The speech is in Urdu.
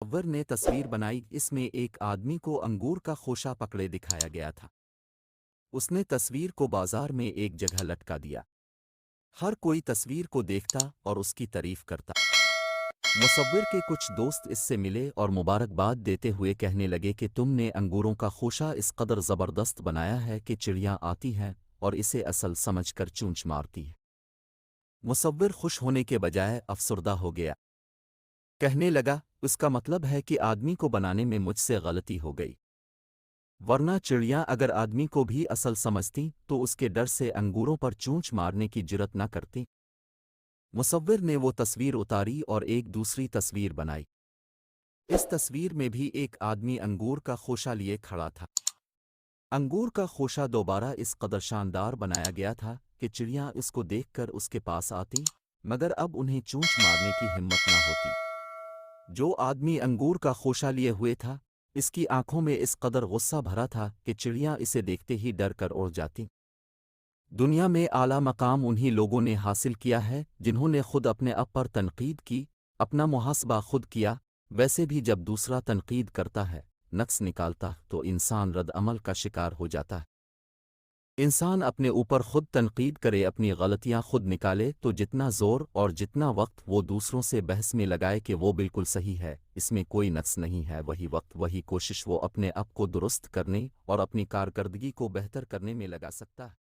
مصور نے تصویر بنائی، اس میں ایک آدمی کو انگور کا خوشہ پکڑے دکھایا گیا تھا۔ اس نے تصویر کو بازار میں ایک جگہ لٹکا دیا۔ ہر کوئی تصویر کو دیکھتا اور اس کی تعریف کرتا۔ مصور کے کچھ دوست اس سے ملے اور مبارکباد دیتے ہوئے کہنے لگے کہ تم نے انگوروں کا خوشہ اس قدر زبردست بنایا ہے کہ چڑیاں آتی ہیں اور اسے اصل سمجھ کر چونچ مارتی ہے۔ مصور خوش ہونے کے بجائے افسردہ ہو گیا۔ کہنے لگا، اس کا مطلب ہے کہ آدمی کو بنانے میں مجھ سے غلطی ہو گئی، ورنہ چڑیاں اگر آدمی کو بھی اصل سمجھتیں تو اس کے ڈر سے انگوروں پر چونچ مارنے کی جرت نہ کرتیں۔ مصور نے وہ تصویر اتاری اور ایک دوسری تصویر بنائی۔ اس تصویر میں بھی ایک آدمی انگور کا خوشہ لیے کھڑا تھا۔ انگور کا خوشہ دوبارہ اس قدر شاندار بنایا گیا تھا کہ چڑیاں اس کو دیکھ کر اس کے پاس آتی، مگر اب انہیں چونچ مارنے کی ہمت نہ ہوتی۔ جو آدمی انگور کا خوشہ لیے ہوئے تھا، اس کی آنکھوں میں اس قدر غصہ بھرا تھا کہ چڑیاں اسے دیکھتے ہی ڈر کر اڑ جاتیں۔ دنیا میں اعلیٰ مقام انہی لوگوں نے حاصل کیا ہے جنہوں نے خود اپنے آپ پر تنقید کی، اپنا محاسبہ خود کیا۔ ویسے بھی جب دوسرا تنقید کرتا ہے، نقص نکالتا تو انسان رد عمل کا شکار ہو جاتا ہے۔ انسان اپنے اوپر خود تنقید کرے، اپنی غلطیاں خود نکالے تو جتنا زور اور جتنا وقت وہ دوسروں سے بحث میں لگائے کہ وہ بالکل صحیح ہے، اس میں کوئی نقص نہیں ہے، وہی وقت وہی کوشش وہ اپنے آپ کو درست کرنے اور اپنی کارکردگی کو بہتر کرنے میں لگا سکتا ہے۔